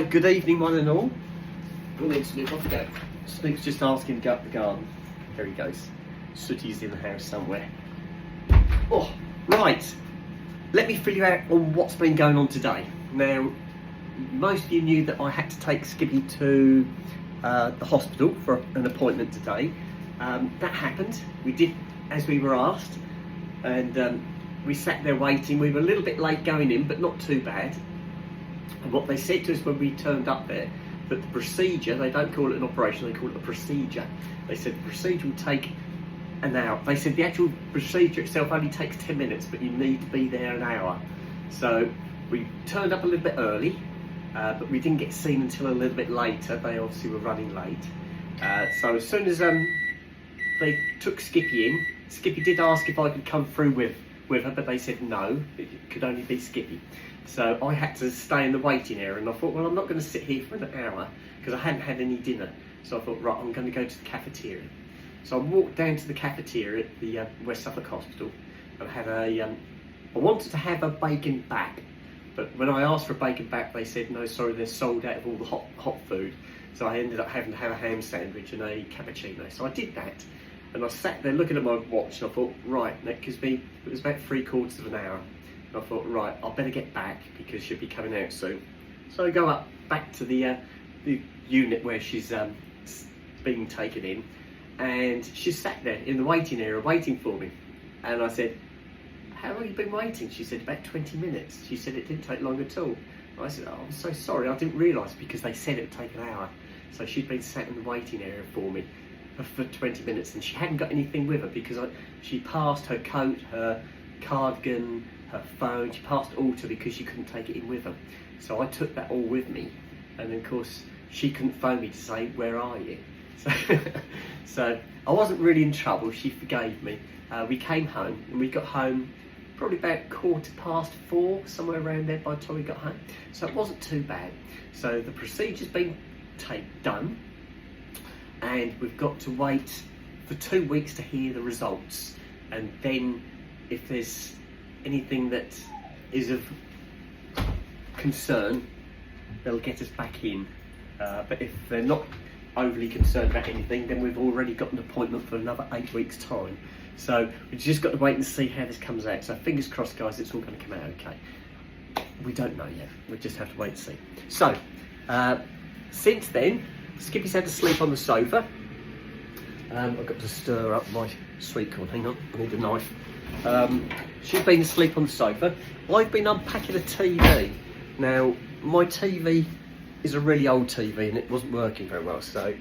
Right, good evening one and all. Come in, Snoop, off you go. Snoop's just asking to go up the garden. There he goes. Sooty's in the house somewhere. Oh, right. Let me fill you out on what's been going on today. Now, most of you knew that I had to take Skippy to the hospital for an appointment today. That happened. We did as we were asked, and we sat there waiting. We were a little bit late going in, but not too bad. And what they said to us when we turned up there, that the procedure, they don't call it an operation, they call it a procedure. They said the procedure will take an hour. They said the actual procedure itself only takes 10 minutes, but you need to be there an hour. So we turned up a little bit early, but we didn't get seen until a little bit later. They obviously were running late. So as soon as they took Skippy in, Skippy did ask if I could come through with her, but they said no, it could only be Skippy. So I had to stay in the waiting area, and I thought, well, I'm not going to sit here for an hour because I hadn't had any dinner. So I thought, right, I'm going to go to the cafeteria. So I walked down to the cafeteria at the West Suffolk Hospital and had I wanted to have a bacon back, but when I asked for a bacon back, they said, no, sorry, they're sold out of all the hot food. So I ended up having to have a ham sandwich and a cappuccino. So I did that, and I sat there looking at my watch, and I thought, right, that gives me, it was about 3/4 of an hour. And I thought, right, I better get back because she'll be coming out soon. So I go up back to the unit where she's being taken in, and she sat there in the waiting area waiting for me. And I said, how long have you been waiting? She said, about 20 minutes. She said it didn't take long at all. I said, oh, I'm so sorry, I didn't realise, because they said it would take an hour. So she'd been sat in the waiting area for me for 20 minutes, and she hadn't got anything with her because she passed her coat, her cardigan, her phone, she passed it all to me because she couldn't take it in with her. So I took that all with me, and of course she couldn't phone me to say, where are you? So I wasn't really in trouble, she forgave me. We came home, and we got home probably about 4:15, somewhere around there by the time we got home. So it wasn't too bad. So the procedure's been done, and we've got to wait for 2 weeks to hear the results, and then if there's anything that is of concern, they'll get us back in. But if they're not overly concerned about anything, then we've already got an appointment for another 8 weeks' time. So we've just got to wait and see how this comes out. So fingers crossed, guys, it's all going to come out okay. We don't know yet. We just have to wait and see. So since then, Skippy's had to sleep on the sofa. I've got to stir up my sweet corn. Hang on, I need a knife. She's been asleep on the sofa. I've been unpacking a TV. Now, my TV is a really old TV and it wasn't working very well, so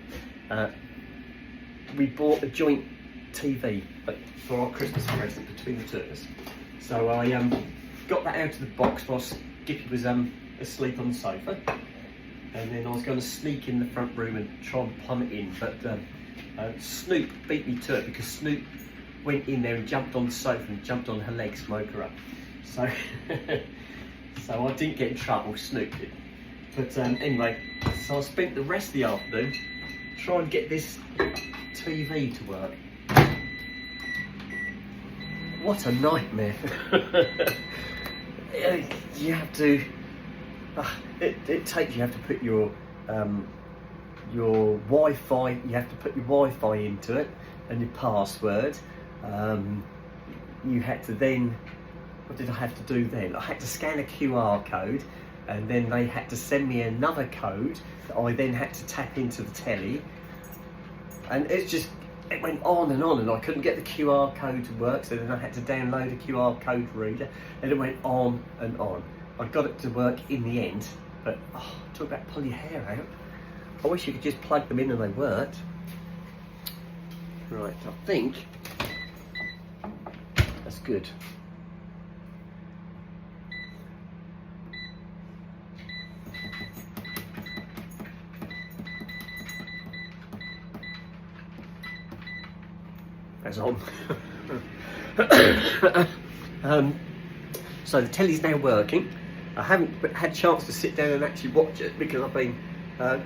we bought a joint TV for our Christmas present between the two of us. So I got that out of the box while Skippy was asleep on the sofa, and then I was going to sneak in the front room and try and plumb it in, but Snoop beat me to it because Snoop went in there and jumped on the sofa and jumped on her legs and woke her up. So, so I didn't get in trouble, Snoop did. But anyway, so I spent the rest of the afternoon trying to get this TV to work. What a nightmare. You have to, it takes, you have to put your Wi-Fi, you have to put your Wi-Fi into it and your password. You had to then, what did I have to do then? I had to scan a QR code, and then they had to send me another code that I then had to tap into the telly, and it went on, and I couldn't get the QR code to work, so then I had to download a QR code reader, and it went on and on. I got it to work in the end, but talk about pull your hair out. I wish you could just plug them in and they worked. Right, I think that's good. That's on. So the telly's now working. I haven't had a chance to sit down and actually watch it because I've been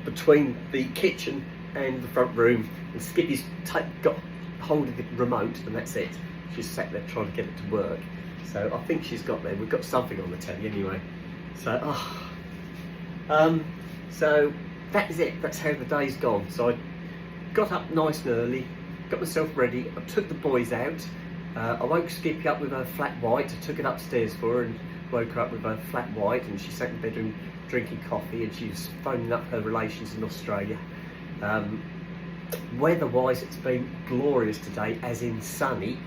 between the kitchen and the front room, and Skippy's got hold of the remote, and that's it. She's sat there trying to get it to work. So I think she's got there. We've got something on the telly anyway. So So that is it, that's how the day's gone. So I got up nice and early, got myself ready, I took the boys out, I woke Skippy up with her flat white, I took it upstairs for her and woke her up with her flat white, and she sat in the bedroom drinking coffee, and she was phoning up her relations in Australia. Weather-wise, it's been glorious today, as in sunny,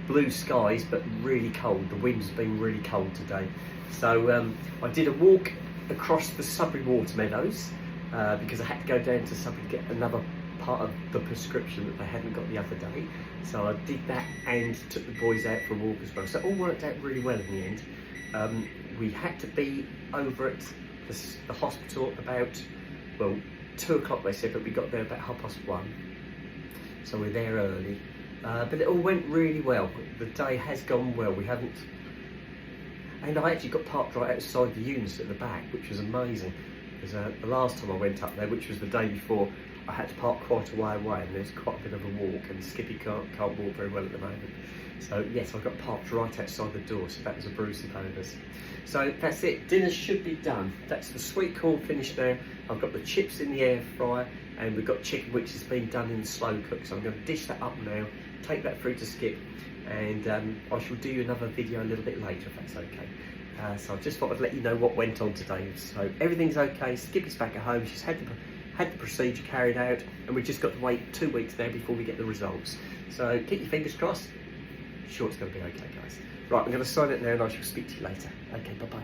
blue skies, but really cold. The wind's been really cold today. So I did a walk across the Sudbury Water Meadows because I had to go down to Sudbury to get another part of the prescription that they hadn't got the other day. So I did that and took the boys out for a walk as well. So it all worked out really well in the end. We had to be over at the hospital about, well, 2 o'clock they said, but we got there about 1:30. So we're there early. But it all went really well. The day has gone well. We haven't, and I actually got parked right outside the units at the back, which was amazing. Because the last time I went up there, which was the day before, I had to park quite a way away, and there's quite a bit of a walk, and Skippy can't walk very well at the moment. So yes, I got parked right outside the door, so that was a bruised bonus. So that's it, dinner should be done. That's the sweet corn finished there. I've got the chips in the air fryer, and we've got chicken which has been done in the slow cook. So I'm going to dish that up now, take that through to Skip, and I shall do another video a little bit later if that's okay. So I just thought I'd let you know what went on today. So everything's okay, Skippy's back at home, she's had the procedure carried out, and we've just got to wait 2 weeks now before we get the results. So keep your fingers crossed. Sure, it's going to be okay, guys. Right, I'm going to sign it now and I shall speak to you later. Okay, bye-bye.